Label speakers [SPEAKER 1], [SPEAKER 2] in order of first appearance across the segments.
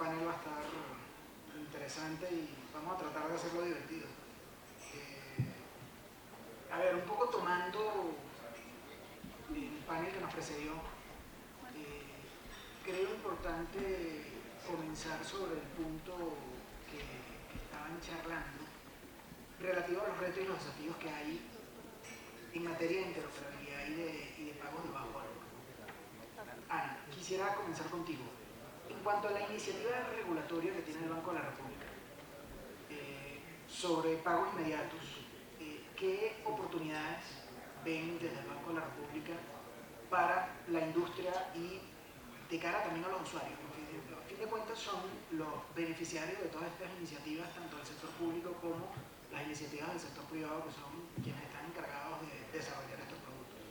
[SPEAKER 1] panel va a estar interesante y vamos a tratar de hacerlo divertido. A ver, un poco tomando el panel que nos precedió, creo importante comenzar sobre el punto que estaban charlando relativo a los retos y los desafíos que hay en materia de interoperabilidad y de pagos de bajo valor. Ana, quisiera comenzar contigo. En cuanto a la iniciativa regulatoria que tiene el Banco de la República sobre pagos inmediatos, ¿qué oportunidades ven desde el Banco de la República para la industria y de cara también a los usuarios? Porque a fin de cuentas son los beneficiarios de todas estas iniciativas, tanto del sector público como las iniciativas del sector privado, que son quienes están encargados de desarrollar estos productos.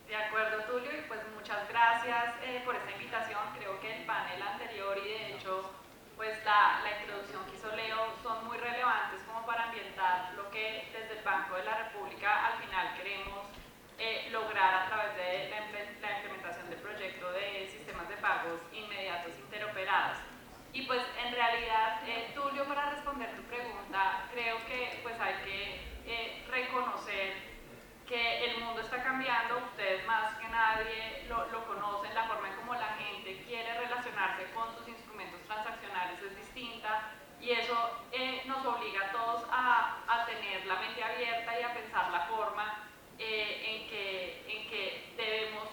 [SPEAKER 2] De acuerdo, Tulio, y pues muchas gracias por esta invitación. Creo que el panel anterior y de hecho pues la introducción que hizo Leo son muy relevantes como para ambientar lo que desde el Banco de la República al final queremos lograr a través de la implementación del proyecto de sistemas de pagos inmediatos interoperados. Y pues en realidad, Tulio, para responder tu pregunta, creo que pues hay que reconocer que el mundo está cambiando. Ustedes más que nadie lo conocen, la forma en cómo la gente quiere relacionarse con sus instrumentos transaccionales es distinta y eso nos obliga a todos a tener la mente abierta y a pensar la forma en que debemos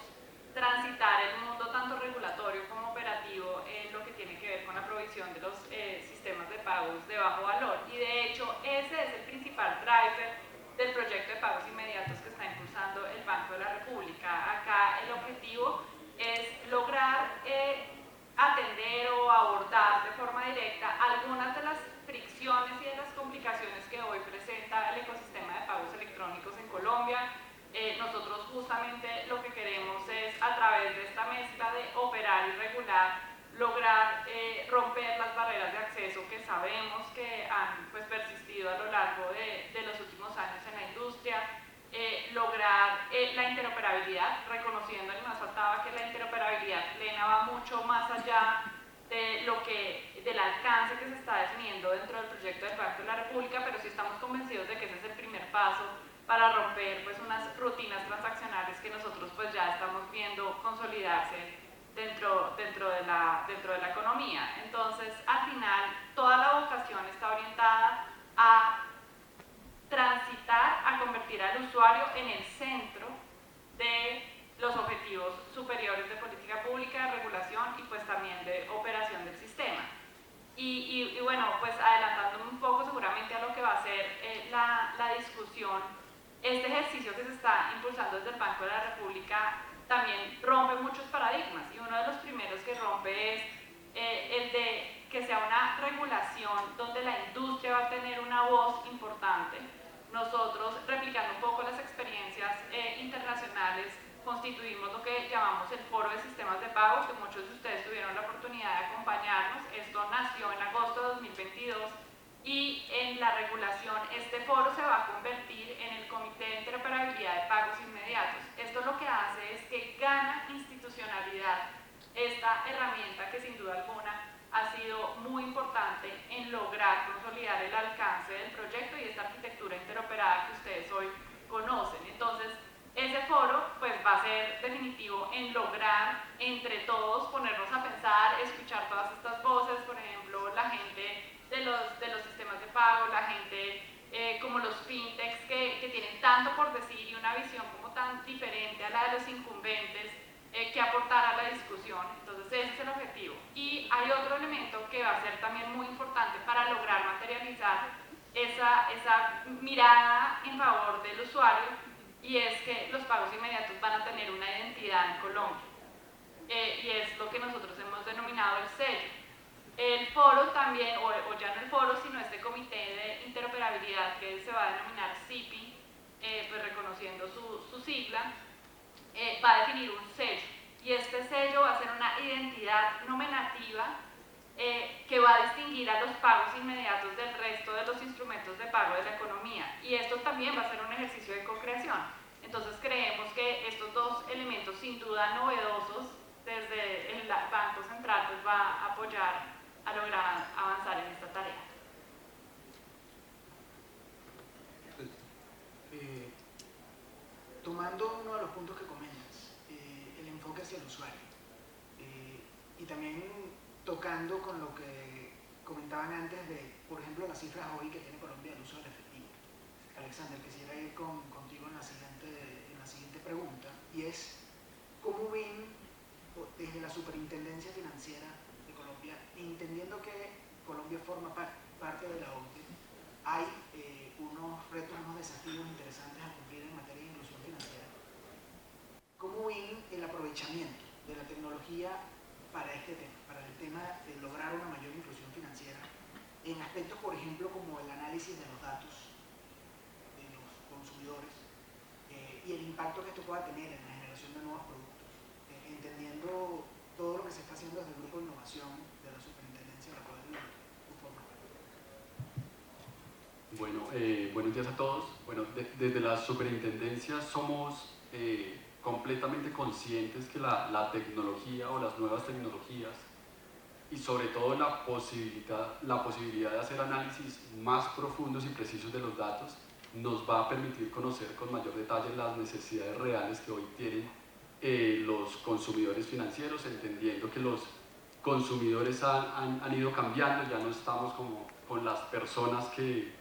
[SPEAKER 2] transitar el mundo tanto regulatorio como operativo en lo que tiene que ver con la provisión de los sistemas de pagos de bajo valor. Y de hecho ese es el principal driver del proyecto de pagos inmediatos que está impulsando el Banco de la República. Acá el objetivo es lograr atender o abordar de forma directa algunas de las fricciones y de las complicaciones que hoy presenta el ecosistema de pagos electrónicos en Colombia. Nosotros justamente lo que queremos es, a través de esta mezcla de operar y regular, lograr romper las barreras de acceso que sabemos que han pues, persistido a lo largo de los últimos años en la industria, lograr la interoperabilidad, reconociendo, y nos faltaba que la interoperabilidad plena va mucho más allá del alcance que se está definiendo dentro del proyecto del Banco de la República, pero sí estamos convencidos de que ese es el primer paso para romper pues, unas rutinas transaccionales que nosotros pues, ya estamos viendo consolidarse dentro de la economía. Entonces, al final, toda la vocación está orientada a transitar, a convertir al usuario en el centro de los objetivos superiores de política pública, de regulación y pues también de operación del sistema. Y bueno, pues adelantándome un poco seguramente a lo que va a ser la discusión, este ejercicio que se está impulsando desde el Banco de la República también rompe muchos paradigmas y uno de los primeros que rompe es el de que sea una regulación donde la industria va a tener una voz importante. Nosotros, replicando un poco las experiencias internacionales, constituimos lo que llamamos el Foro de Sistemas de Pago, que muchos de ustedes tuvieron la oportunidad de acompañarnos. Esto nació en agosto de 2022 y en la regulación este foro se va a convertir en el Comité de Interoperabilidad de Pagos Inmediatos. Esto lo que hace es que gana institucionalidad esta herramienta que sin duda alguna ha sido muy importante en lograr consolidar el alcance del proyecto y esta arquitectura interoperada que ustedes hoy conocen. Entonces, ese foro pues, va a ser definitivo en lograr entre todos ponernos a pensar, escuchar todas estas voces, por ejemplo, la gente de los sistemas de pago, la gente como los fintechs que tienen tanto por decir y una visión como tan diferente a la de los incumbentes que aportar a la discusión. Entonces ese es el objetivo. Y hay otro elemento que va a ser también muy importante para lograr materializar esa mirada en favor del usuario, y es que los pagos inmediatos van a tener una identidad en Colombia. Y es lo que nosotros hemos denominado el sello. El foro también, o ya no el foro, sino este comité de interoperabilidad que se va a denominar CIPI, pues reconociendo su sigla, va a definir un sello. Y este sello va a ser una identidad nominativa que va a distinguir a los pagos inmediatos del resto de los instrumentos de pago de la economía. Y esto también va a ser un ejercicio de co-creación. Entonces creemos que estos dos elementos sin duda novedosos desde el Banco Central pues va a apoyar a lograr avanzar en esta tarea.
[SPEAKER 1] Tomando uno de los puntos que comentas, el enfoque hacia el usuario, y también tocando con lo que comentaban antes de, por ejemplo, las cifras hoy que tiene Colombia del uso del efectivo. Alexander, quisiera ir contigo en la siguiente pregunta, y es, ¿cómo ven desde la Superintendencia Financiera de Colombia, entendiendo que Colombia forma parte de la OCDE, hay unos retos, unos desafíos interesantes a cumplir en materia de inclusión financiera? ¿Cómo ven el aprovechamiento de la tecnología para este tema, para el tema de lograr una mayor inclusión financiera, en aspectos, por ejemplo, como el análisis de los datos de los consumidores y el impacto que esto pueda tener en la generación de nuevos productos, entendiendo todo lo que se está haciendo desde el Grupo de Innovación de la Superintendencia de la cual tú formas parte?
[SPEAKER 3] Bueno, buenos días a todos. Bueno, desde la Superintendencia somos completamente conscientes que la tecnología o las nuevas tecnologías y sobre todo la posibilidad de hacer análisis más profundos y precisos de los datos nos va a permitir conocer con mayor detalle las necesidades reales que hoy tienen los consumidores financieros, entendiendo que los consumidores han ido cambiando, ya no estamos como con las personas que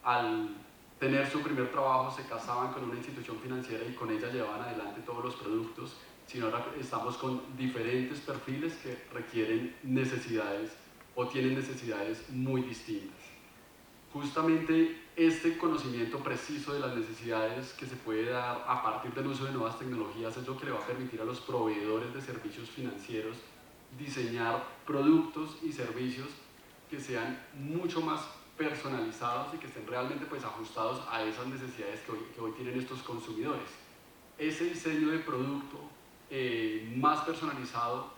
[SPEAKER 3] al tener su primer trabajo se casaban con una institución financiera y con ella llevaban adelante todos los productos, sino ahora estamos con diferentes perfiles que requieren necesidades o tienen necesidades muy distintas. Justamente este conocimiento preciso de las necesidades que se puede dar a partir del uso de nuevas tecnologías es lo que le va a permitir a los proveedores de servicios financieros diseñar productos y servicios que sean mucho más personalizados y que estén realmente pues ajustados a esas necesidades que hoy tienen estos consumidores. Ese diseño de producto más personalizado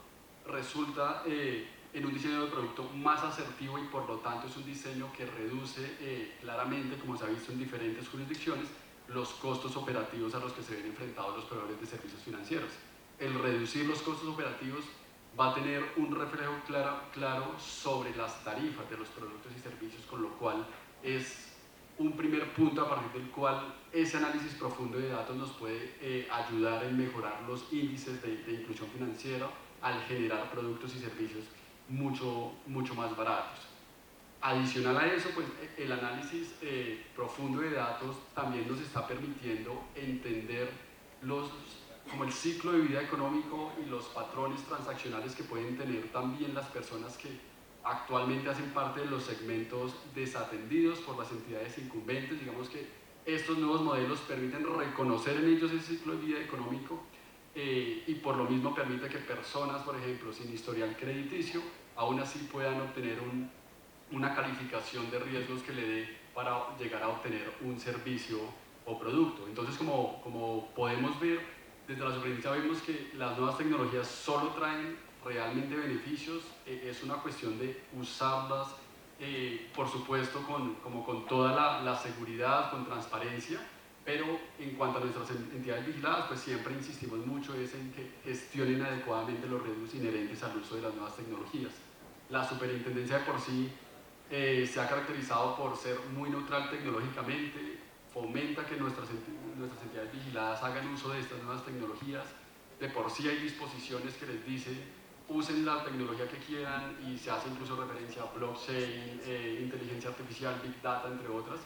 [SPEAKER 3] resulta en un diseño de producto más asertivo y por lo tanto es un diseño que reduce claramente, como se ha visto en diferentes jurisdicciones, los costos operativos a los que se ven enfrentados los proveedores de servicios financieros. El reducir los costos operativos va a tener un reflejo claro sobre las tarifas de los productos y servicios, con lo cual es un primer punto a partir del cual ese análisis profundo de datos nos puede ayudar en mejorar los índices de inclusión financiera al generar productos y servicios mucho más baratos. Adicional a eso, pues el análisis profundo de datos también nos está permitiendo entender como el ciclo de vida económico y los patrones transaccionales que pueden tener también las personas que actualmente hacen parte de los segmentos desatendidos por las entidades incumbentes. Digamos que estos nuevos modelos permiten reconocer en ellos ese ciclo de vida económico y por lo mismo permite que personas, por ejemplo, sin historial crediticio, aún así puedan obtener una calificación de riesgos que le dé para llegar a obtener un servicio o producto. Entonces, como podemos ver, desde la superintendencia vemos que las nuevas tecnologías solo traen realmente beneficios, es una cuestión de usarlas, por supuesto, con toda la seguridad, con transparencia, pero en cuanto a nuestras entidades vigiladas, pues siempre insistimos mucho en que gestionen adecuadamente los riesgos inherentes al uso de las nuevas tecnologías. La superintendencia de por sí se ha caracterizado por ser muy neutral tecnológicamente, fomenta que nuestras entidades vigiladas hagan uso de estas nuevas tecnologías. De por sí hay disposiciones que les dicen usen la tecnología que quieran y se hace incluso referencia a blockchain, inteligencia artificial, big data, entre otras.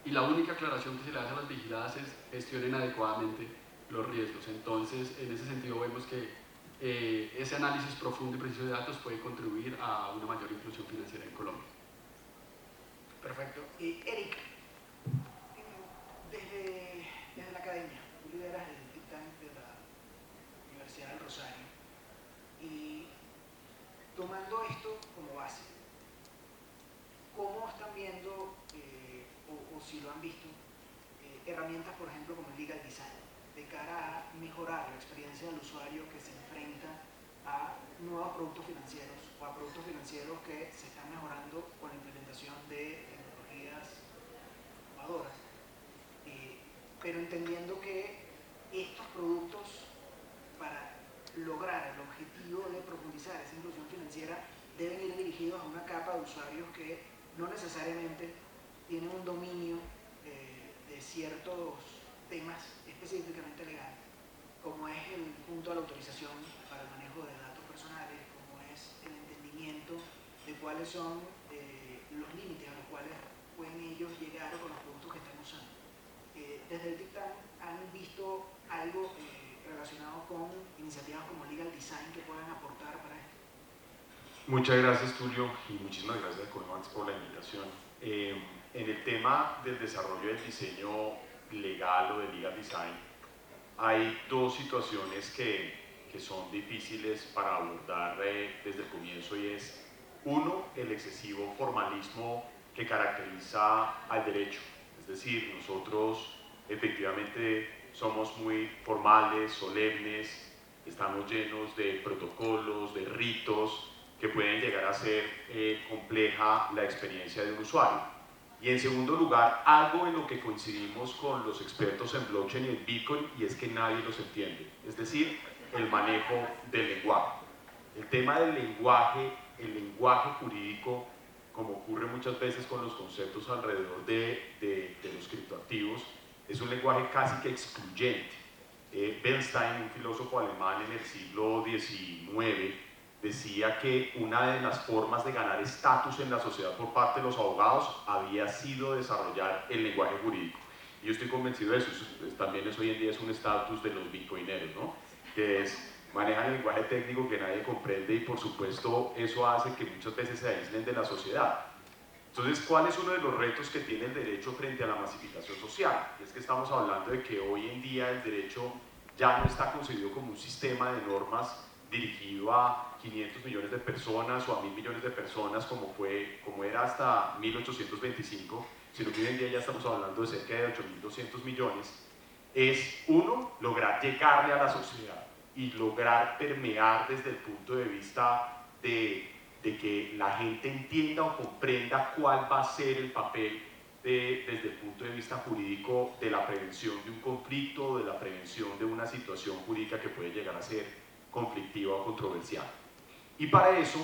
[SPEAKER 3] Y la única aclaración que se le hace a las vigiladas es gestionen adecuadamente los riesgos. Entonces, en ese sentido vemos que ese análisis profundo y preciso de datos puede contribuir a una mayor inclusión financiera en Colombia.
[SPEAKER 1] Perfecto. Eric, desde la academia, tú lideras el think tank de la Universidad del Rosario, y tomando esto como base, ¿cómo están viendo, o si lo han visto, herramientas, por ejemplo, como el legal design, de cara a mejorar la experiencia del usuario que se enfrenta a nuevos productos financieros o a productos financieros que se están mejorando con la implementación de tecnologías innovadoras, pero entendiendo que estos productos, para lograr el objetivo de profundizar esa inclusión financiera, deben ir dirigidos dirigidos a una capa de usuarios que no necesariamente tienen un dominio de ciertos temas específicamente legales, como es el punto de la autorización para el manejo de datos personales, como es el entendimiento de cuáles son los límites a los cuales pueden ellos llegar con los productos que están usando. Desde el TIC-TAN han visto algo relacionado con iniciativas como Legal Design que puedan aportar para esto.
[SPEAKER 4] Muchas gracias, Tulio, y muchísimas gracias a Coinbase por la invitación. En el tema del desarrollo del diseño legal o de Legal Design, hay dos situaciones que son difíciles para abordar desde el comienzo, y es, uno, el excesivo formalismo que caracteriza al derecho. Es decir, nosotros efectivamente somos muy formales, solemnes, estamos llenos de protocolos, de ritos que pueden llegar a ser compleja la experiencia de un usuario. Y en segundo lugar, algo en lo que coincidimos con los expertos en blockchain y en Bitcoin, y es que nadie los entiende, es decir, el manejo del lenguaje. El tema del lenguaje, el lenguaje jurídico, como ocurre muchas veces con los conceptos alrededor de los criptoactivos, es un lenguaje casi que excluyente. Bernstein, un filósofo alemán en el siglo XIX, decía que una de las formas de ganar estatus en la sociedad por parte de los abogados había sido desarrollar el lenguaje jurídico. Y yo estoy convencido de eso, también hoy en día es un estatus de los bitcoineros, ¿no? Que es, manejan el lenguaje técnico que nadie comprende, y por supuesto eso hace que muchas veces se aíslen de la sociedad. Entonces, ¿cuál es uno de los retos que tiene el derecho frente a la masificación social? Y es que estamos hablando de que hoy en día el derecho ya no está concebido como un sistema de normas dirigido a 500 millones de personas o a 1.000 millones de personas como era hasta 1825, sino que hoy en día ya estamos hablando de cerca de 8.200 millones. Es, uno, lograr llegarle a la sociedad y lograr permear desde el punto de vista de que la gente entienda o comprenda cuál va a ser el papel desde el punto de vista jurídico de la prevención de un conflicto, de la prevención de una situación jurídica que puede llegar a ser conflictiva o controversial. Y para eso,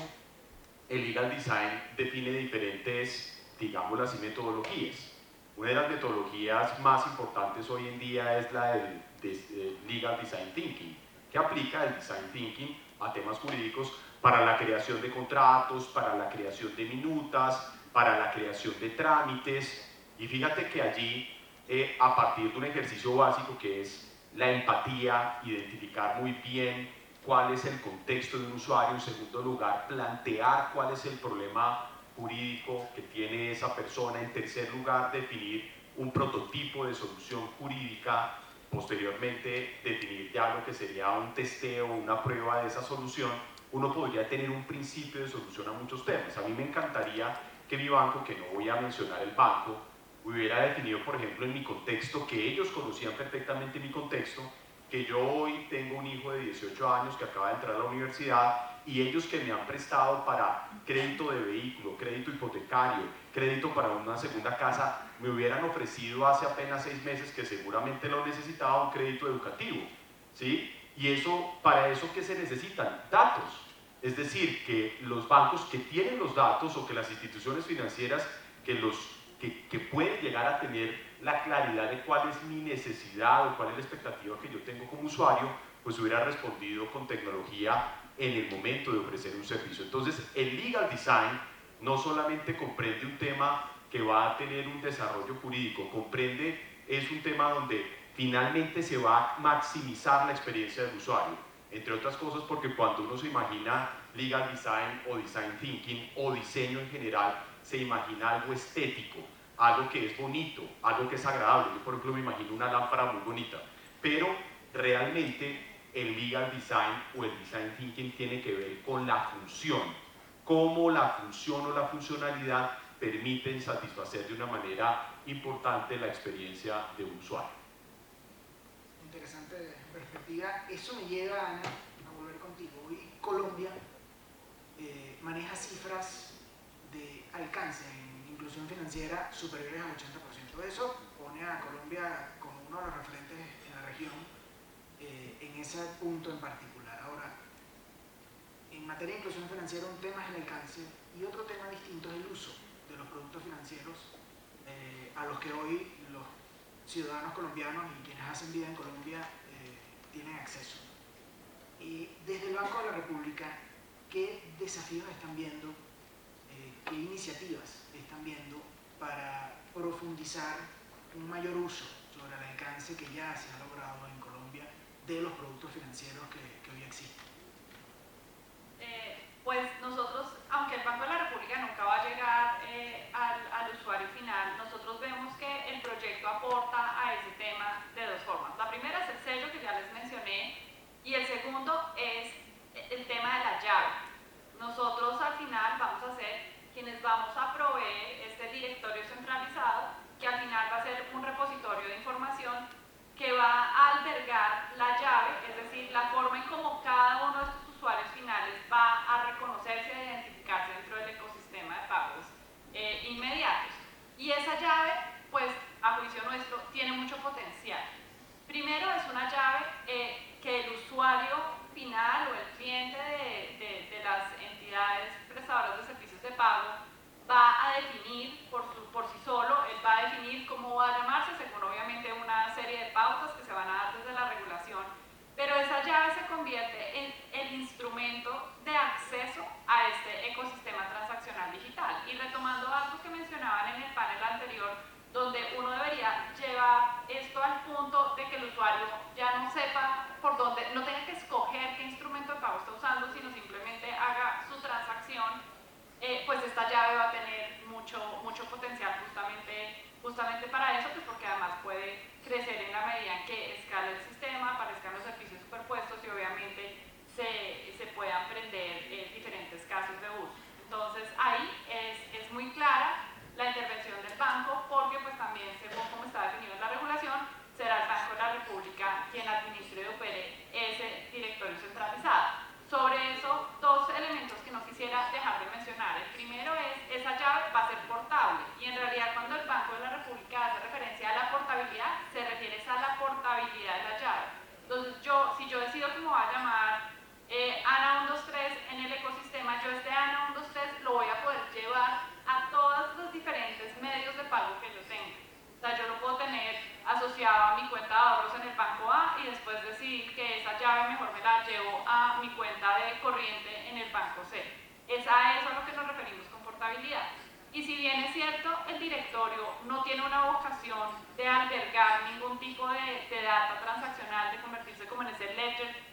[SPEAKER 4] el Legal Design define diferentes, digámoslo así, metodologías. Una de las metodologías más importantes hoy en día es la del Legal Design Thinking, que aplica el Design Thinking a temas jurídicos para la creación de contratos, para la creación de minutas, para la creación de trámites. Y fíjate que allí, a partir de un ejercicio básico que es la empatía, identificar muy bien cuál es el contexto de un usuario, en segundo lugar, plantear cuál es el problema jurídico que tiene esa persona, en tercer lugar, definir un prototipo de solución jurídica, posteriormente definir ya lo que sería un testeo, una prueba de esa solución. Uno podría tener un principio de solución a muchos temas. A mí me encantaría que mi banco, que no voy a mencionar el banco, hubiera definido, por ejemplo, en mi contexto, que ellos conocían perfectamente mi contexto, que yo hoy tengo un hijo de 18 años que acaba de entrar a la universidad, y ellos que me han prestado para crédito de vehículo, crédito hipotecario, crédito para una segunda casa, me hubieran ofrecido hace apenas 6 meses, que seguramente lo necesitaba, un crédito educativo, ¿sí? Y eso, para eso, ¿qué se necesitan? Datos. Es decir, que los bancos que tienen los datos, o que las instituciones financieras que pueden llegar a tener la claridad de cuál es mi necesidad o cuál es la expectativa que yo tengo como usuario, pues hubiera respondido con tecnología en el momento de ofrecer un servicio. Entonces, el Legal Design no solamente comprende un tema que va a tener un desarrollo jurídico, es un tema donde finalmente se va a maximizar la experiencia del usuario, entre otras cosas porque cuando uno se imagina Legal Design o Design Thinking o diseño en general, se imagina algo estético, algo que es bonito, algo que es agradable. Yo, por ejemplo, me imagino una lámpara muy bonita, pero realmente el Legal Design o el Design Thinking tiene que ver con la función, cómo la función o la funcionalidad permiten satisfacer de una manera importante la experiencia de un usuario.
[SPEAKER 1] Interesante perspectiva. Eso me lleva, Ana, a volver contigo. Hoy Colombia maneja cifras de alcance en inclusión financiera superiores al 80%. Eso pone a Colombia como uno de los referentes en la región en ese punto en particular. Ahora, en en materia de inclusión financiera un tema es el alcance y otro tema distinto es el uso de los productos financieros a los que hoy los ciudadanos colombianos y quienes hacen vida en Colombia tienen acceso. Y desde el Banco de la República, ¿qué desafíos están viendo, qué iniciativas están viendo para profundizar un mayor uso sobre el alcance que ya se ha logrado en Colombia de los productos financieros que hoy existen?
[SPEAKER 2] Pues nosotros, aunque el Banco de la República nunca va a llegar al usuario final, nosotros vemos que el proyecto aporta a ese tema de dos formas. La primera es el sello que ya les mencioné y el segundo es el tema de la llave. Nosotros al final vamos a ser quienes vamos a proveer este directorio centralizado que al final va a ser un repositorio de información que va a albergar la llave, es decir, la forma en cómo cada uno de estos usuarios finales va a reconocerse e identificarse dentro del ecosistema de pagos inmediatos. Y esa llave, pues a juicio nuestro, tiene mucho potencial. Primero es una llave que el usuario final o el cliente de las entidades prestadoras de servicios de pago va a definir por sí solo, él va a definir cómo va a llamarse según obviamente una serie de pautas que se van a dar desde la regulación, pero esa llave se convierte en el instrumento de acceso a este ecosistema transaccional digital. Y retomando algo que mencionaban en el panel anterior, donde uno debería llevar esto al punto de que el usuario ya no sepa por dónde, no tenga que escoger qué instrumento de pago está usando, sino simplemente haga su transacción, pues esta llave va a tener mucho potencial justamente para eso, pues porque además puede crecer en la medida en que escala el sistema, aparezcan los servicios superpuestos y obviamente se puedan prender diferentes casos de uso. Entonces ahí es muy clara la intervención del banco, porque pues también, según como está definido en la regulación, será el Banco de la República quien administre y opere ese directorio centralizado. Sobre eso, dos elementos que no quisiera dejar de mencionar. El primero es, esa llave va a ser portable, y en realidad cuando el Banco de la República hace referencia a la portabilidad, se refiere a la portabilidad de la llave. Entonces, si yo decido que me va a llamar ANA123 en el ecosistema, yo este ANA123 lo voy a poder llevar a todos los diferentes medios de pago que yo tenga. O sea, yo lo puedo tener asociado a mi cuenta de ahorros en el banco A y después decidir que esa llave mejor me la llevo a mi cuenta de corriente en el banco C. Es a eso a lo que nos referimos con portabilidad. Y si bien es cierto, el directorio no tiene una vocación de albergar ningún tipo de data transaccional, de convertirse como en ese ledger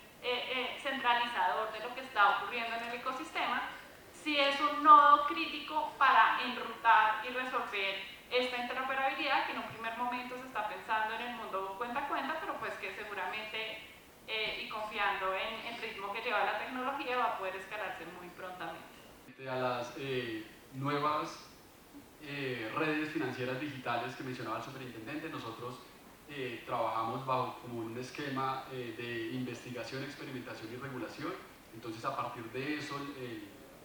[SPEAKER 2] centralizador de lo que está ocurriendo en el ecosistema, sí es un nodo crítico para enrutar y resolver esta interoperabilidad que en un primer momento se está pensando en el mundo cuenta a cuenta, pero pues que seguramente y confiando en el ritmo que lleva la tecnología va a poder escalarse muy prontamente.
[SPEAKER 3] A las nuevas redes financieras digitales que mencionaba el superintendente, nosotros trabajamos bajo como un esquema de investigación, experimentación y regulación. Entonces, a partir de eso,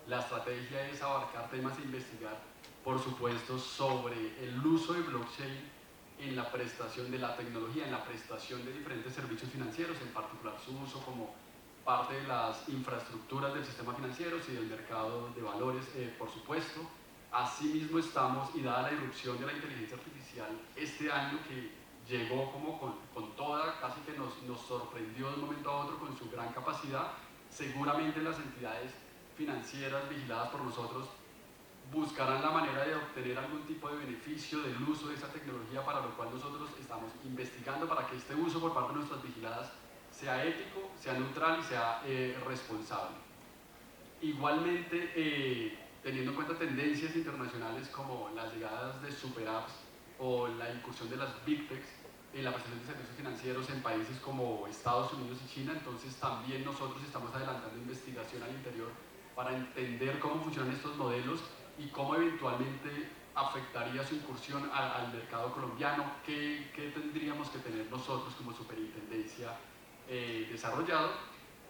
[SPEAKER 3] la estrategia es abarcar temas e investigar, por supuesto, sobre el uso de blockchain en la prestación de la tecnología, en la prestación de diferentes servicios financieros, en particular su uso como parte de las infraestructuras del sistema financiero y del mercado de valores, por supuesto. Asimismo estamos, y dada la irrupción de la inteligencia artificial este año, que llegó como con toda, casi que nos sorprendió de un momento a otro con su gran capacidad, seguramente las entidades financieras vigiladas por nosotros buscarán la manera de obtener algún tipo de beneficio del uso de esa tecnología, para lo cual nosotros estamos investigando para que este uso por parte de nuestras vigiladas sea ético, sea neutral y sea responsable. Igualmente, teniendo en cuenta tendencias internacionales como las llegadas de super apps o la incursión de las big techs en la prestación de servicios financieros en países como Estados Unidos y China, entonces también nosotros estamos adelantando investigación al interior para entender cómo funcionan estos modelos y cómo eventualmente afectaría su incursión al mercado colombiano, qué tendríamos que tener nosotros como superintendencia desarrollado.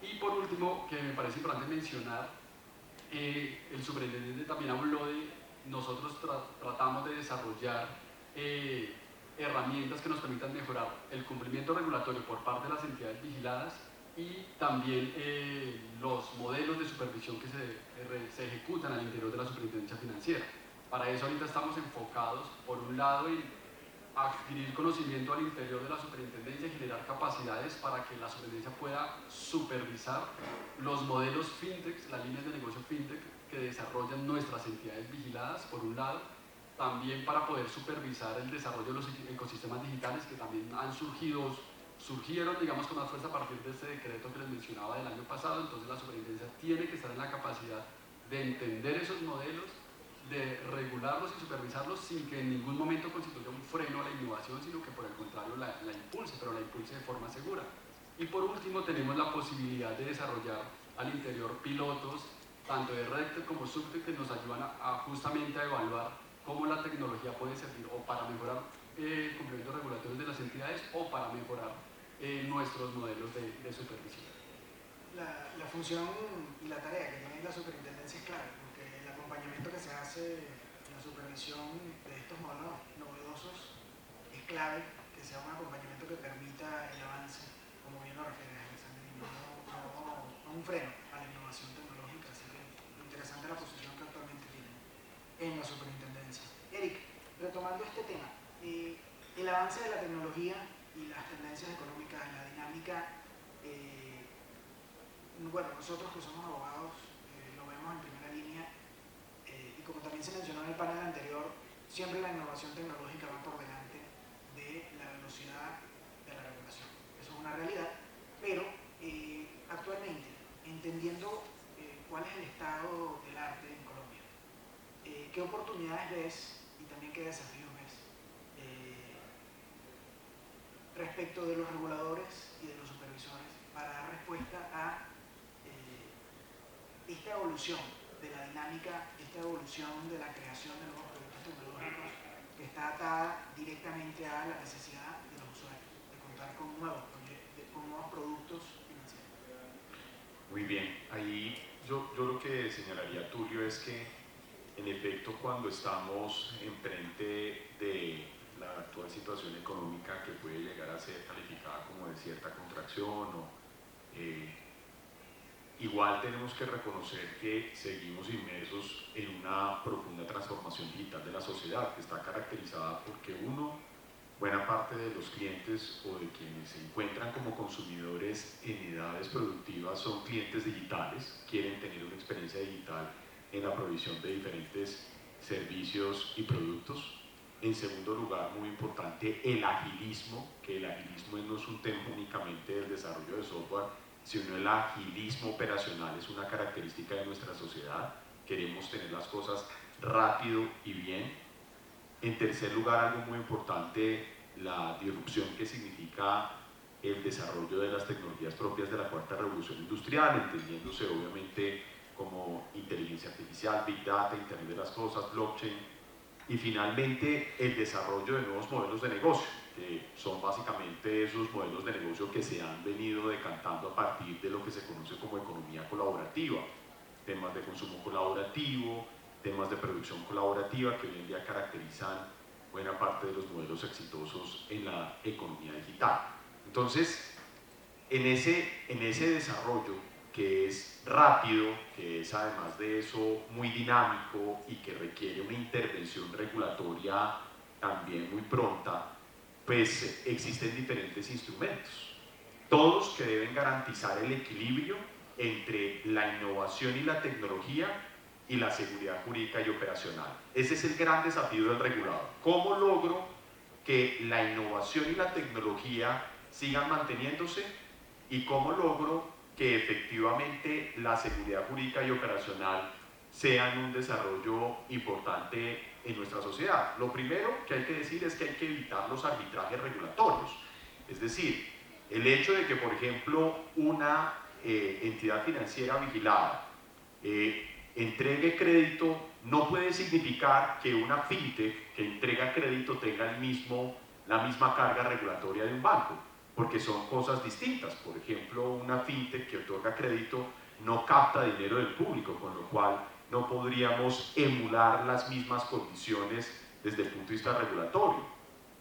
[SPEAKER 3] Y por último, que me parece importante mencionar, el superintendente también habló de nosotros tratamos de desarrollar herramientas que nos permitan mejorar el cumplimiento regulatorio por parte de las entidades vigiladas y también los modelos de supervisión que se ejecutan al interior de la superintendencia financiera. Para eso ahorita estamos enfocados, por un lado, en adquirir conocimiento al interior de la superintendencia y generar capacidades para que la superintendencia pueda supervisar los modelos fintech, las líneas de negocio fintech que desarrollan nuestras entidades vigiladas, por un lado, también para poder supervisar el desarrollo de los ecosistemas digitales que también surgieron, digamos, con más fuerza a partir de este decreto que les mencionaba del año pasado. Entonces la superintendencia tiene que estar en la capacidad de entender esos modelos, de regularlos y supervisarlos sin que en ningún momento constituya un freno a la innovación, sino que por el contrario la impulse, pero la impulse de forma segura. Y por último tenemos la posibilidad de desarrollar al interior pilotos, tanto de RegTech como SupTech, que nos ayudan justamente a evaluar cómo la tecnología puede servir o para mejorar cumplimientos regulatorios de las entidades o para mejorar nuestros modelos de supervisión.
[SPEAKER 1] La función y la tarea que tiene la superintendencia es clave, porque el acompañamiento que se hace en la supervisión de estos modelos novedosos es clave, que sea un acompañamiento que permita el avance, como bien lo refieres, Alexander, y no un freno a la innovación tecnológica. Así que interesante la posición que actualmente tienen en la superintendencia. Eric, retomando este tema, el avance de la tecnología y las tendencias económicas, la dinámica, bueno, nosotros que somos abogados lo vemos en primera línea, y como también se mencionó en el panel anterior, siempre la innovación tecnológica va por delante de la velocidad de la regulación. Eso es una realidad, pero actualmente, entendiendo cuál es el estado del arte en Colombia, ¿qué oportunidades ves y también qué desafíos ves respecto de los reguladores y de los supervisores para dar respuesta a esta evolución de la dinámica, esta evolución de la creación de nuevos productos tecnológicos que está atada directamente a la necesidad de los usuarios de contar con nuevos productos financieros?
[SPEAKER 4] Muy bien, ahí yo lo que señalaría, Tulio, es que en efecto cuando estamos enfrente de la actual situación económica que puede llegar a ser calificada como de cierta contracción igual tenemos que reconocer que seguimos inmersos en una profunda transformación digital de la sociedad que está caracterizada porque buena parte de los clientes o de quienes se encuentran como consumidores en edades productivas son clientes digitales, quieren tener una experiencia digital en la provisión de diferentes servicios y productos. En segundo lugar, muy importante, el agilismo, que el agilismo no es un tema únicamente del desarrollo de software, sino el agilismo operacional es una característica de nuestra sociedad. Queremos tener las cosas rápido y bien. En tercer lugar, algo muy importante, la disrupción que significa el desarrollo de las tecnologías propias de la cuarta revolución industrial, entendiéndose obviamente como inteligencia artificial, big data, internet de las cosas, blockchain, y finalmente el desarrollo de nuevos modelos de negocio, que son básicamente esos modelos de negocio que se han venido decantando a partir de lo que se conoce como economía colaborativa, temas de consumo colaborativo, temas de producción colaborativa que hoy en día caracterizan buena parte de los modelos exitosos en la economía digital. Entonces, en ese desarrollo que es rápido, que es además de eso muy dinámico y que requiere una intervención regulatoria también muy pronta, pues existen diferentes instrumentos, todos que deben garantizar el equilibrio entre la innovación y la tecnología y la seguridad jurídica y operacional. Ese es el gran desafío del regulador. ¿Cómo logro que la innovación y la tecnología sigan manteniéndose? ¿Y cómo logro que efectivamente la seguridad jurídica y operacional sean un desarrollo importante en nuestra sociedad? Lo primero que hay que decir es que hay que evitar los arbitrajes regulatorios. Es decir, el hecho de que, por ejemplo, una entidad financiera vigilada entregue crédito no puede significar que una fintech que entrega crédito tenga la misma carga regulatoria de un banco, porque son cosas distintas. Por ejemplo, una fintech que otorga crédito no capta dinero del público, con lo cual no podríamos emular las mismas condiciones desde el punto de vista regulatorio.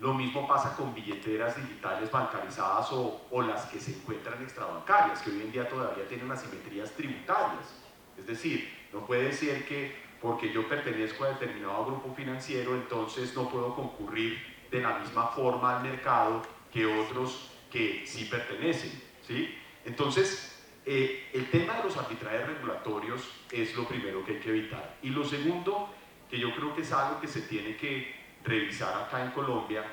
[SPEAKER 4] Lo mismo pasa con billeteras digitales bancarizadas o las que se encuentran extrabancarias, que hoy en día todavía tienen asimetrías tributarias. Es decir, no puede ser que porque yo pertenezco a determinado grupo financiero, entonces no puedo concurrir de la misma forma al mercado que otros que sí pertenecen, ¿sí? Entonces, el tema de los arbitrajes regulatorios es lo primero que hay que evitar. Y lo segundo, que yo creo que es algo que se tiene que revisar acá en Colombia,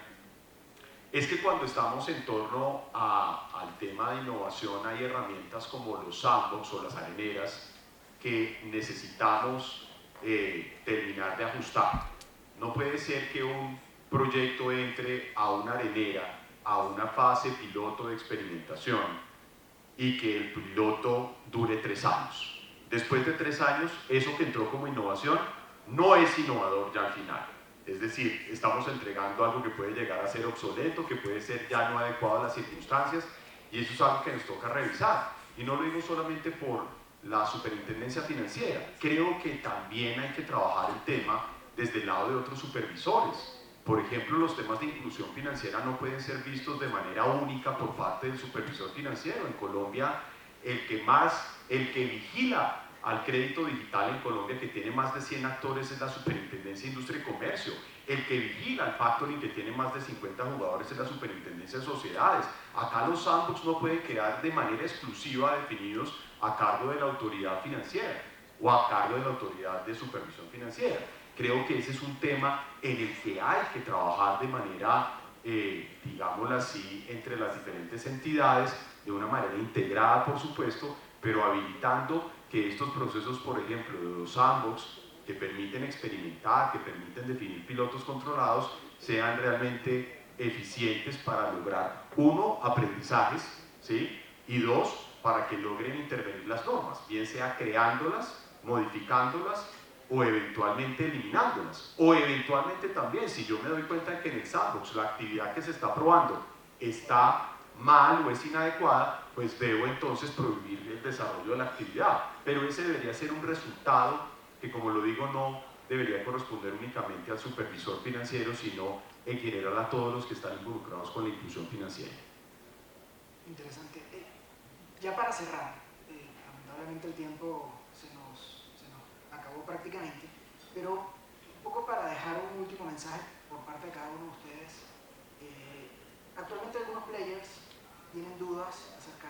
[SPEAKER 4] es que cuando estamos en torno al tema de innovación hay herramientas como los sandbox o las areneras que necesitamos terminar de ajustar. No puede ser que un proyecto entre a una arenera, a una fase piloto de experimentación y que el piloto dure 3 años. Después de 3 años, eso que entró como innovación no es innovador ya al final. Es decir, estamos entregando algo que puede llegar a ser obsoleto, que puede ser ya no adecuado a las circunstancias, y eso es algo que nos toca revisar. Y no lo digo solamente por la superintendencia financiera, creo que también hay que trabajar el tema desde el lado de otros supervisores. Por ejemplo, los temas de inclusión financiera no pueden ser vistos de manera única por parte del supervisor financiero. En Colombia, el que vigila al crédito digital en Colombia, que tiene más de 100 actores, es la Superintendencia de Industria y Comercio. El que vigila al factoring, que tiene más de 50 jugadores, es la Superintendencia de Sociedades. Acá los sandbox no pueden quedar de manera exclusiva definidos a cargo de la autoridad financiera o a cargo de la autoridad de supervisión financiera. Creo que ese es un tema en el que hay que trabajar de manera, digámoslo así, entre las diferentes entidades, de una manera integrada, por supuesto, pero habilitando que estos procesos, por ejemplo, de los sandbox, que permiten experimentar, que permiten definir pilotos controlados, sean realmente eficientes para lograr, 1, aprendizajes, ¿sí? Y 2, para que logren intervenir las normas, bien sea creándolas, modificándolas, o eventualmente eliminándolas, o eventualmente también, si yo me doy cuenta de que en el sandbox la actividad que se está probando está mal o es inadecuada, pues debo entonces prohibir el desarrollo de la actividad, pero ese debería ser un resultado que, como lo digo, no debería corresponder únicamente al supervisor financiero, sino en general a todos los que están involucrados con la inclusión financiera.
[SPEAKER 1] Interesante. Ya para cerrar, lamentablemente el tiempo se nos acabó prácticamente, pero un poco para dejar un último mensaje por parte de cada uno de ustedes. Actualmente algunos players tienen dudas acerca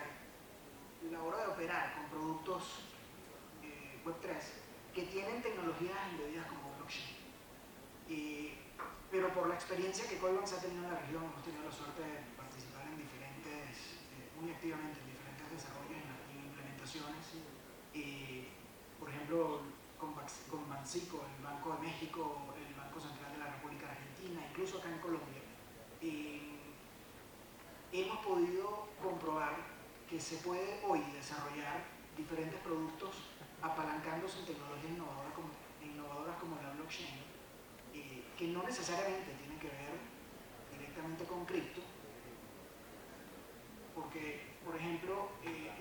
[SPEAKER 1] de la hora de operar con productos Web3 que tienen tecnologías embebidas como blockchain. Pero por la experiencia que Coinbase ha tenido en la región, hemos tenido la suerte de participar en muy activamente en diferentes desarrollos y implementaciones. Por ejemplo, con Banxico, el Banco de México, el Banco Central de la República Argentina, incluso acá en Colombia, hemos podido comprobar que se puede hoy desarrollar diferentes productos apalancándose en tecnologías innovadoras como la blockchain, que no necesariamente tienen que ver directamente con cripto, porque, por ejemplo,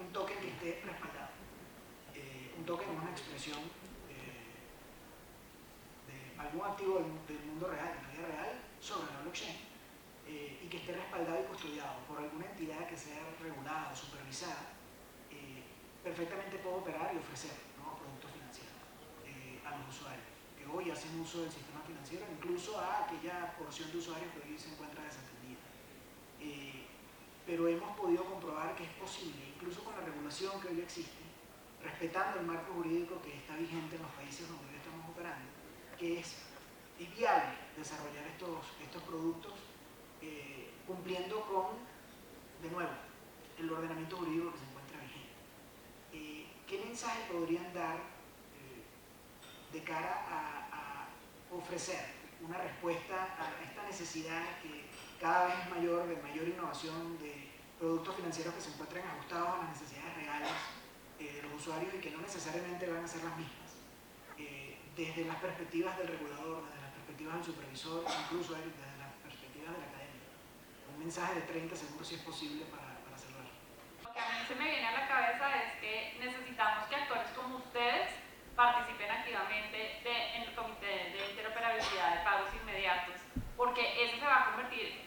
[SPEAKER 1] un token que esté respaldado, un token es una expresión de algún activo del mundo real, de la vida real, sobre la blockchain, y que esté respaldado y custodiado por alguna entidad que sea regulada o supervisada, perfectamente puede operar y ofrecer nuevos productos financieros a los usuarios que hoy hacen uso del sistema financiero, incluso a aquella porción de usuarios que hoy se encuentra desatendida. Pero hemos podido comprobar que es posible, incluso con la regulación que hoy existe, respetando el marco jurídico que está vigente en los países donde hoy estamos operando, que es viable desarrollar estos productos cumpliendo con, de nuevo, el ordenamiento jurídico que se encuentra vigente. ¿Qué mensaje podrían dar de cara a ofrecer una respuesta a esta necesidad que cada vez es mayor, de mayor innovación, de productos financieros que se encuentren ajustados a las necesidades reales de los usuarios y que no necesariamente van a ser las mismas, desde las perspectivas del regulador, desde las perspectivas del supervisor, incluso desde las perspectivas de la academia? Un mensaje de 30 segundos, si es posible, para cerrar.
[SPEAKER 2] Lo que a mí se me viene a la cabeza es que necesitamos que actores como ustedes participen activamente en el Comité de Interoperabilidad de Pagos Inmediatos, porque eso se va a convertir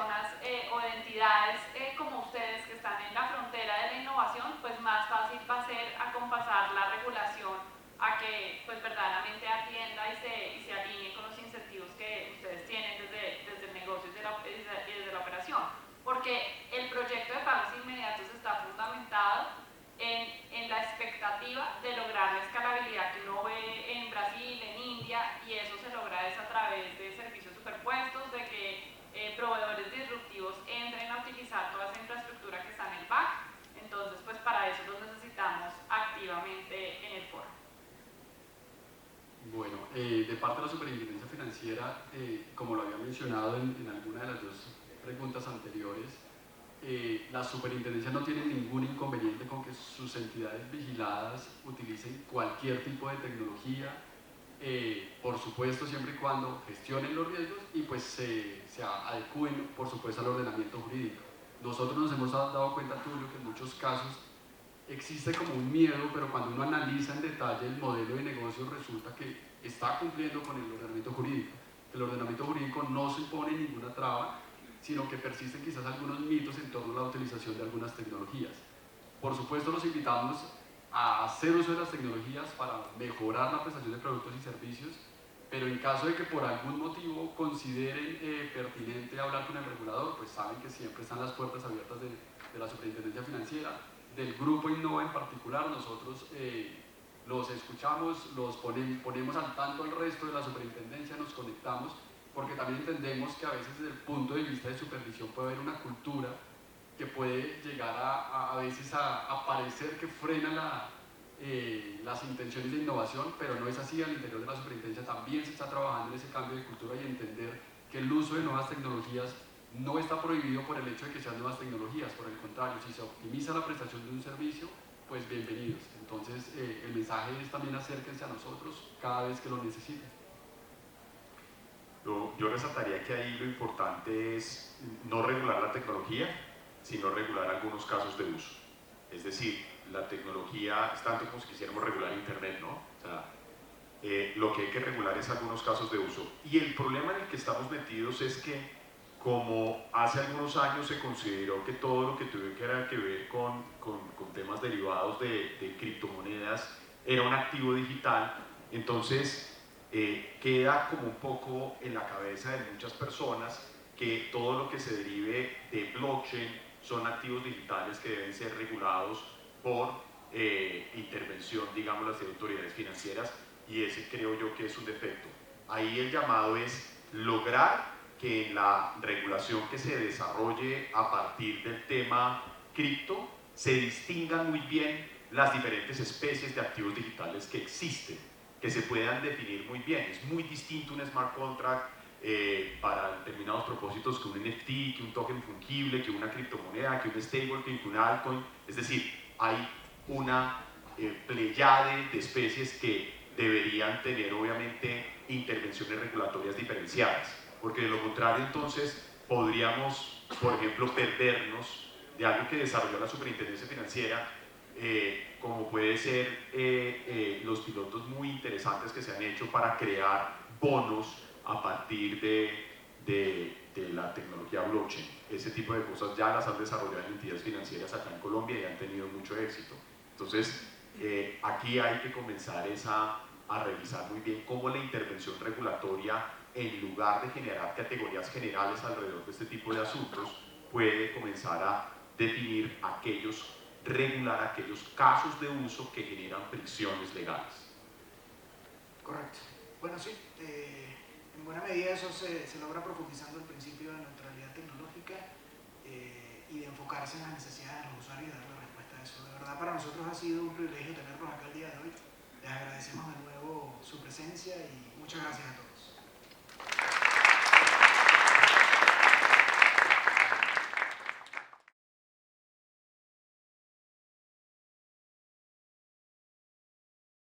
[SPEAKER 2] personas o de entidades como ustedes que están en la frontera de la innovación, pues más fácil va a ser acompasar la regulación a que pues verdaderamente atienda y se alinee con los incentivos que ustedes tienen desde el negocio y desde la operación. Porque el proyecto de pagos inmediatos está fundamentado en la expectativa de lograr la escalabilidad que uno ve en Brasil, en India, y eso se logra es a través de servicios superpuestos, de que proveedores disruptivos entren a utilizar toda esa infraestructura que está en el back. Entonces, pues para eso los necesitamos activamente en el foro.
[SPEAKER 3] Bueno, de parte de la Superintendencia Financiera, como lo había mencionado en alguna de las dos preguntas anteriores, la Superintendencia no tiene ningún inconveniente con que sus entidades vigiladas utilicen cualquier tipo de tecnología, por supuesto siempre y cuando gestionen los riesgos y pues se adecúen por supuesto al ordenamiento jurídico. Nosotros nos hemos dado cuenta, Tulio, que en muchos casos existe como un miedo, pero cuando uno analiza en detalle el modelo de negocio resulta que está cumpliendo con el ordenamiento jurídico. El ordenamiento jurídico no supone ninguna traba, sino que persisten quizás algunos mitos en torno a la utilización de algunas tecnologías. Por supuesto, los invitamos a hacer uso de las tecnologías para mejorar la prestación de productos y servicios, pero en caso de que por algún motivo consideren pertinente hablar con el regulador, pues saben que siempre están las puertas abiertas de la Superintendencia Financiera, del Grupo Innova en particular. Nosotros los escuchamos, los ponemos al tanto al resto de la Superintendencia, nos conectamos, porque también entendemos que a veces desde el punto de vista de supervisión puede haber una cultura que puede llegar a veces a parecer que frena las intenciones de innovación, pero no es así. Al interior de la Superintendencia también se está trabajando en ese cambio de cultura y entender que el uso de nuevas tecnologías no está prohibido por el hecho de que sean nuevas tecnologías, por el contrario, si se optimiza la prestación de un servicio, pues bienvenidos. Entonces el mensaje es también acérquense a nosotros cada vez que lo necesiten.
[SPEAKER 4] Yo resaltaría que ahí lo importante es no regular la tecnología, sino regular algunos casos de uso. Es decir, la tecnología es tanto como si quisiéramos regular Internet, ¿no? O sea, lo que hay que regular es algunos casos de uso. Y el problema en el que estamos metidos es que, como hace algunos años se consideró que todo lo que tuviera que ver con temas derivados de criptomonedas era un activo digital, entonces queda como un poco en la cabeza de muchas personas que todo lo que se derive de blockchain son activos digitales que deben ser regulados por intervención, digamos, de autoridades financieras, y ese creo yo que es un defecto. Ahí el llamado es lograr que en la regulación que se desarrolle a partir del tema cripto se distingan muy bien las diferentes especies de activos digitales que existen, que se puedan definir muy bien. Es muy distinto un smart contract para determinados propósitos que un NFT, que un token fungible, que una criptomoneda, que un stablecoin, que un altcoin. Es decir, hay una pleyade de especies que deberían tener obviamente intervenciones regulatorias diferenciadas, porque de lo contrario entonces podríamos, por ejemplo, perdernos de algo que desarrolló la Superintendencia Financiera, como puede ser los pilotos muy interesantes que se han hecho para crear bonos a partir de la tecnología blockchain. Ese tipo de cosas ya las han desarrollado en entidades financieras acá en Colombia y han tenido mucho éxito. Entonces, aquí hay que comenzar a revisar muy bien cómo la intervención regulatoria, en lugar de generar categorías generales alrededor de este tipo de asuntos, puede comenzar a definir regular aquellos casos de uso que generan fricciones legales.
[SPEAKER 1] Correcto. Bueno, sí, en buena medida eso se logra profundizando el principio de neutralidad tecnológica y de enfocarse en las necesidades de los usuarios y darle respuesta a eso. De verdad, para nosotros ha sido un privilegio tenerlos acá el día de hoy. Les agradecemos de nuevo su presencia y muchas gracias a todos.